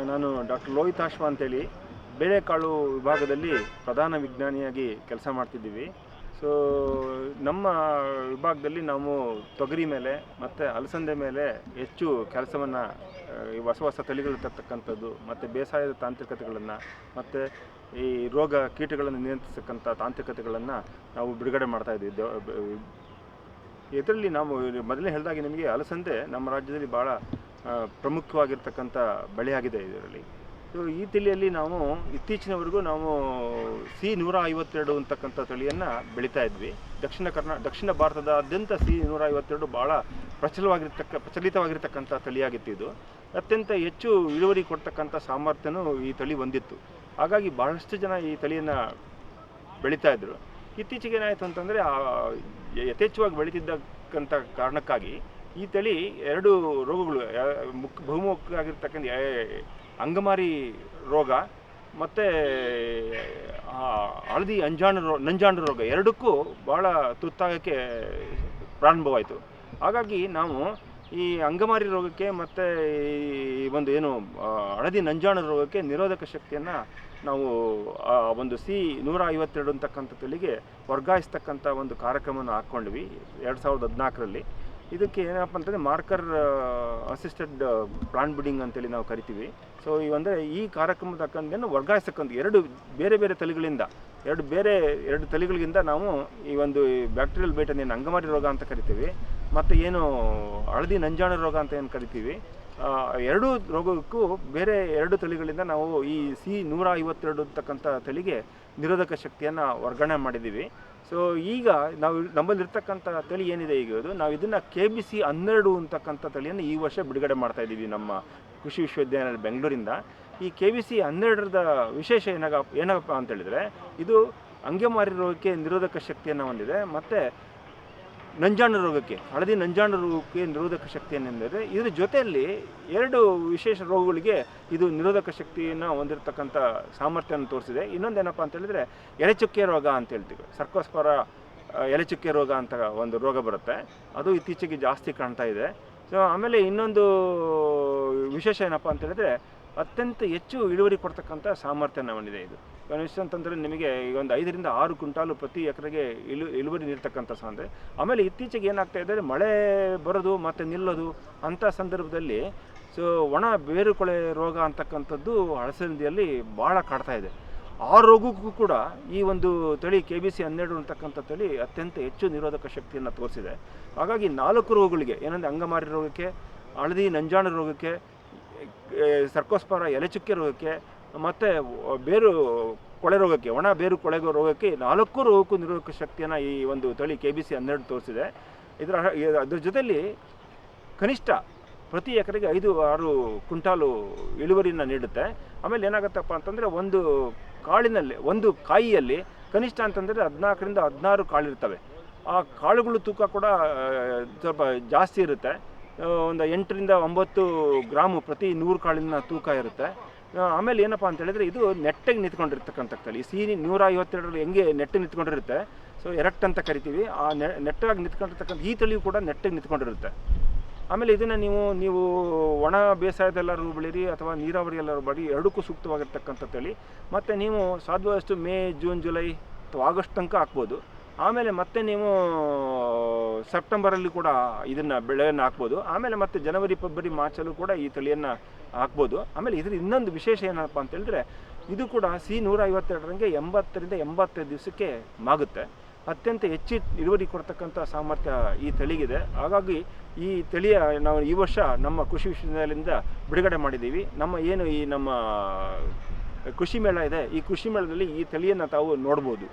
ನಾನು ಡಾಕ್ಟರ್ ಲೋಹಿತ್ ಆಶ್ವಾ ಅಂತೇಳಿ ಬೇಳೆಕಾಳು ವಿಭಾಗದಲ್ಲಿ ಪ್ರಧಾನ ವಿಜ್ಞಾನಿಯಾಗಿ ಕೆಲಸ ಮಾಡ್ತಿದ್ದೀವಿ. ಸೊ ನಮ್ಮ ವಿಭಾಗದಲ್ಲಿ ನಾವು ತೊಗರಿ ಮೇಲೆ ಮತ್ತು ಅಲಸಂದೆ ಮೇಲೆ ಹೆಚ್ಚು ಕೆಲಸವನ್ನು ಹೊಸ ಹೊಸ ತಳಿಗಳು ತರ್ತಕ್ಕಂಥದ್ದು ಮತ್ತು ಬೇಸಾಯದ ತಾಂತ್ರಿಕತೆಗಳನ್ನು ಮತ್ತು ಈ ರೋಗ ಕೀಟಗಳನ್ನು ನಿಯಂತ್ರಿಸತಕ್ಕಂಥ ತಾಂತ್ರಿಕತೆಗಳನ್ನು ನಾವು ಬಿಡುಗಡೆ ಮಾಡ್ತಾಯಿದ್ದೀವಿ. ಇದರಲ್ಲಿ ನಾವು ಮೊದಲೇ ಹೇಳಿದಾಗೆ ನಿಮಗೆ ಅಲಸಂದೆ ನಮ್ಮ ರಾಜ್ಯದಲ್ಲಿ ಭಾಳ ಪ್ರಮುಖವಾಗಿರ್ತಕ್ಕಂಥ ಬೆಳೆಯಾಗಿದೆ ಇದರಲ್ಲಿ. ಸೊ ಈ ತಳಿಯಲ್ಲಿ ನಾವು ಇತ್ತೀಚಿನವರೆಗೂ ನಾವು C152 ಅಂತಕ್ಕಂಥ ತಳಿಯನ್ನು ಬೆಳೀತಾ ಇದ್ವಿ. ದಕ್ಷಿಣ ಭಾರತದಾದ್ಯಂತ C152 ಭಾಳ ಪ್ರಚಲಿತವಾಗಿರ್ತಕ್ಕಂಥ ತಳಿಯಾಗಿತ್ತು. ಇದು ಅತ್ಯಂತ ಹೆಚ್ಚು ಇಳುವರಿ ಕೊಡ್ತಕ್ಕಂಥ ಸಾಮರ್ಥ್ಯನೂ ಈ ತಳಿ ಹೊಂದಿತ್ತು. ಹಾಗಾಗಿ ಭಾಳಷ್ಟು ಜನ ಈ ತಳಿಯನ್ನು ಬೆಳೀತಾ ಇದ್ದರು. ಇತ್ತೀಚೆಗೆ ಏನಾಯಿತು ಅಂತಂದರೆ ಯಥೇಚ್ಛವಾಗಿ ಬೆಳೀತಿದ್ದಕ್ಕಂಥ ಕಾರಣಕ್ಕಾಗಿ ಈ ತಳಿ ಎರಡು ರೋಗಗಳು ಬಹುಮುಖವಾಗಿರ್ತಕ್ಕಂಥ ಅಂಗಮಾರಿ ರೋಗ ಮತ್ತು ಹಳದಿ ನಂಜಾಂಡು ರೋಗ ಎರಡಕ್ಕೂ ಭಾಳ ತುತ್ತಾಗೋಕ್ಕೆ ಪ್ರಾರಂಭವಾಯಿತು. ಹಾಗಾಗಿ ನಾವು ಈ ಅಂಗಮಾರಿ ರೋಗಕ್ಕೆ ಮತ್ತು ಈ ಒಂದು ಏನು ಹಳದಿ ನಂಜಾಂಡು ರೋಗಕ್ಕೆ ನಿರೋಧಕ ಶಕ್ತಿಯನ್ನು ನಾವು ಒಂದು C152 ಅಂತಕ್ಕಂಥ ತಳಿಗೆ ವರ್ಗಾಯಿಸ್ತಕ್ಕಂಥ ಒಂದು ಕಾರ್ಯಕ್ರಮವನ್ನು ಹಾಕ್ಕೊಂಡ್ವಿ 2014ರಲ್ಲಿ. ಇದಕ್ಕೆ ಏನಪ್ಪ ಅಂತಂದರೆ ಮಾರ್ಕರ್ ಅಸಿಸ್ಟೆಡ್ ಪ್ಲಾಂಟ್ ಬ್ರೀಡಿಂಗ್ ಅಂತೇಳಿ ನಾವು ಕರಿತೀವಿ. ಸೊ ಈ ಕಾರ್ಯಕ್ರಮದ ತಕ್ಕಂತೆಯನ್ನು ವರ್ಗಾಯಿಸ್ತಕ್ಕಂಥ ಎರಡು ಬೇರೆ ತಳಿಗಳಿಂದ ಎರಡು ತಳಿಗಳಿಂದ ನಾವು ಈ ಒಂದು ಬ್ಯಾಕ್ಟೀರಿಯಲ್ ಬೈಟ್ ಏನು ಅಂಗಮಾರಿ ರೋಗ ಅಂತ ಕರಿತೀವಿ ಮತ್ತು ಏನು ಹಳದಿ ನಂಜಾಣು ರೋಗ ಅಂತ ಏನು ಕರಿತೀವಿ, ಎರಡೂ ರೋಗಕ್ಕೂ ಬೇರೆ ಎರಡು ತಳಿಗಳಿಂದ ನಾವು ಈ C152 ಅಂತಕ್ಕಂಥ ತಳಿಗೆ ನಿರೋಧಕ ಶಕ್ತಿಯನ್ನು ವರ್ಗಾವಣೆ ಮಾಡಿದ್ದೀವಿ. ಸೊ ಈಗ ನಮ್ಮಲ್ಲಿರ್ತಕ್ಕಂಥ ತಳಿ ಏನಿದೆ ಈಗ ನಾವು ಇದನ್ನು KBC 12 ಅಂತಕ್ಕಂಥ ತಳಿಯನ್ನು ಈ ವರ್ಷ ಬಿಡುಗಡೆ ಮಾಡ್ತಾಯಿದ್ದೀವಿ ನಮ್ಮ ಕೃಷಿ ವಿಶ್ವವಿದ್ಯಾಲಯ ಬೆಂಗಳೂರಿಂದ. ಈ KBC 12ರದ ವಿಶೇಷ ಏನಪ್ಪ ಅಂತೇಳಿದರೆ ಇದು ಅಂಗಮಾರಿ ರೋಗಕ್ಕೆ ನಿರೋಧಕ ಶಕ್ತಿಯನ್ನು ಹೊಂದಿದೆ ಮತ್ತು ನಂಜಾಂಡು ರೋಗಕ್ಕೆ ಹಳದಿ ನಂಜಾಂಡು ರೋಗಕ್ಕೆ ನಿರೋಧಕ ಶಕ್ತಿಯನ್ನೆಂದರೆ ಇದರ ಜೊತೆಯಲ್ಲಿ ಎರಡು ವಿಶೇಷ ರೋಗಗಳಿಗೆ ಇದು ನಿರೋಧಕ ಶಕ್ತಿಯನ್ನು ಹೊಂದಿರತಕ್ಕಂಥ ಸಾಮರ್ಥ್ಯವನ್ನು ತೋರಿಸಿದೆ. ಇನ್ನೊಂದೇನಪ್ಪ ಅಂತ ಹೇಳಿದರೆ ಎಲೆಚುಕ್ಕೆ ರೋಗ ಅಂತ ಹೇಳ್ತೀವಿ. ಸರ್ಕೋಸ್ಪರ ಎಲೆಚುಕ್ಕೆ ರೋಗ ಅಂತ ಒಂದು ರೋಗ ಬರುತ್ತೆ, ಅದು ಇತ್ತೀಚೆಗೆ ಜಾಸ್ತಿ ಕಾಣ್ತಾ ಇದೆ. ಸೊ ಆಮೇಲೆ ಇನ್ನೊಂದು ವಿಶೇಷ ಏನಪ್ಪ ಅಂತ ಹೇಳಿದ್ರೆ ಅತ್ಯಂತ ಹೆಚ್ಚು ಇಳುವರಿ ಕೊಡ್ತಕ್ಕಂಥ ಸಾಮರ್ಥ್ಯನ ಹೊಂದಿದೆ ಇದು. ಕನಿಷ್ಠ ಅಂತಂದರೆ ನಿಮಗೆ ಈಗ ಒಂದು 5 ರಿಂದ 6 ಕ್ವಿಂಟಾಲು ಪ್ರತಿ ಎಕರೆಗೆ ಇಳುವರಿ ನೀಡ್ತಕ್ಕಂಥ ಸಾಂದ್ರೆ. ಆಮೇಲೆ ಇತ್ತೀಚೆಗೆ ಏನಾಗ್ತಾ ಇದೆ, ಮಳೆ ಬರೋದು ಮತ್ತು ನಿಲ್ಲೋದು ಅಂಥ ಸಂದರ್ಭದಲ್ಲಿ ಸೊ ಒಣ ಬೇರುಕೊಳೆ ರೋಗ ಅಂತಕ್ಕಂಥದ್ದು ಅಳಸಂದಿಯಲ್ಲಿ ಭಾಳ ಕಾಡ್ತಾ ಇದೆ. ಆ ರೋಗಕ್ಕೂ ಕೂಡ ಈ ಒಂದು ತಳಿ KBC 12 ಅಂತಕ್ಕಂಥ ತಳಿ ಅತ್ಯಂತ ಹೆಚ್ಚು ನಿರೋಧಕ ಶಕ್ತಿಯನ್ನು ತೋರಿಸಿದೆ. ಹಾಗಾಗಿ 4 ರೋಗಗಳಿಗೆ ಏನಂದರೆ ಅಂಗಮಾರಿ ರೋಗಕ್ಕೆ, ಹಳದಿ ನಂಜಾಣು ರೋಗಕ್ಕೆ, ಸರ್ಕೋಸ್ಪರ ಎಲೆಚುಕ್ಕೆ ರೋಗಕ್ಕೆ ಮತ್ತು ಬೇರು ಕೊಳೆ ರೋಗಕ್ಕೆ, ಒಣ ಬೇರು ಕೊಳೆ ರೋಗಕ್ಕೆ 4 ರೋಗಕ್ಕೂ ನಿರೋಧಕ ಶಕ್ತಿಯನ್ನು ಈ ಒಂದು ತಳಿ KBC 12 ತೋರಿಸಿದೆ. ಅದ್ರ ಜೊತೆಯಲ್ಲಿ ಕನಿಷ್ಠ ಪ್ರತಿ ಎಕರೆಗೆ 5-6 ಕ್ವಿಂಟಾಲು ಇಳುವರಿಯನ್ನು ನೀಡುತ್ತೆ. ಆಮೇಲೆ ಏನಾಗುತ್ತಪ್ಪ ಅಂತಂದರೆ ಒಂದು ಕಾಯಿಯಲ್ಲಿ ಕನಿಷ್ಠ ಅಂತಂದರೆ 14 ರಿಂದ 16 ಕಾಳಿರ್ತವೆ. ಆ ಕಾಳುಗಳು ತೂಕ ಕೂಡ ಸ್ವಲ್ಪ ಜಾಸ್ತಿ ಇರುತ್ತೆ. ಒಂದು 8 ರಿಂದ 9 ಗ್ರಾಮು ಪ್ರತಿ 100 ಕಾಳಿನ ತೂಕ ಇರುತ್ತೆ. ಆಮೇಲೆ ಏನಪ್ಪ ಅಂತ ಹೇಳಿದರೆ ಇದು ನೆಟ್ಟಗೆ ನಿಂತ್ಕೊಂಡಿರ್ತಕ್ಕಂಥ ತಳಿ. C152 ಹೆಂಗೆ ನೆಟ್ಟಗೆ ನಿಂತ್ಕೊಂಡಿರುತ್ತೆ, ಸೊ ಎರೆಕ್ಟ್ ಅಂತ ಕರಿತೀವಿ. ಆ ನೆಟ್ಟಾಗಿ ನಿಂತ್ಕೊಂಡಿರ್ತಕ್ಕಂಥ ಈ ತಳಿಯು ಕೂಡ ನೆಟ್ಟಗೆ ನಿಂತ್ಕೊಂಡಿರುತ್ತೆ. ಆಮೇಲೆ ಇದನ್ನು ನೀವು ಒಣ ಬೇಸಾಯದೆಲ್ಲರೂ ಬೆಳೀರಿ ಅಥವಾ ನೀರಾವರಿ ಎಲ್ಲರೂ ಬೆಳಿ, ಎರಡಕ್ಕೂ ಸೂಕ್ತವಾಗಿರ್ತಕ್ಕಂಥ ತಳಿ. ಮತ್ತು ನೀವು ಸಾಧ್ಯವಾದಷ್ಟು ಮೇ, ಜೂನ್, ಜುಲೈ ಅಥವಾ ಆಗಸ್ಟ್ ತನಕ ಹಾಕ್ಬೋದು. ಆಮೇಲೆ ಮತ್ತೆ ನೀವು ಸೆಪ್ಟೆಂಬರಲ್ಲಿ ಕೂಡ ಇದನ್ನು ಬೆಳೆಯನ್ನು ಹಾಕ್ಬೋದು. ಆಮೇಲೆ ಮತ್ತೆ ಜನವರಿ, ಫೆಬ್ರವರಿ, ಮಾರ್ಚಲ್ಲೂ ಕೂಡ ಈ ತಳಿಯನ್ನು ಹಾಕ್ಬೋದು. ಆಮೇಲೆ ಇದ್ರ ಇನ್ನೊಂದು ವಿಶೇಷ ಏನಪ್ಪ ಅಂತ ಹೇಳಿದ್ರೆ ಇದು ಕೂಡ C152ರಂಗೆ 80 ರಿಂದ 85 ದಿವಸಕ್ಕೆ ಮಾಗುತ್ತೆ. ಅತ್ಯಂತ ಹೆಚ್ಚು ಇಳುವರಿ ಕೊಡ್ತಕ್ಕಂಥ ಸಾಮರ್ಥ್ಯ ಈ ತಳಿಗಿದೆ. ಹಾಗಾಗಿ ಈ ತಳಿಯ ನಾವು ಈ ವರ್ಷ ನಮ್ಮ ಕೃಷಿ ವಿಶ್ವವಿದ್ಯಾಲಯದಿಂದ ಬಿಡುಗಡೆ ಮಾಡಿದ್ದೀವಿ. ನಮ್ಮ ಕೃಷಿ ಮೇಳ ಇದೆ, ಈ ಕೃಷಿ ಮೇಳದಲ್ಲಿ ಈ ತಳಿಯನ್ನು ತಾವು ನೋಡ್ಬೋದು.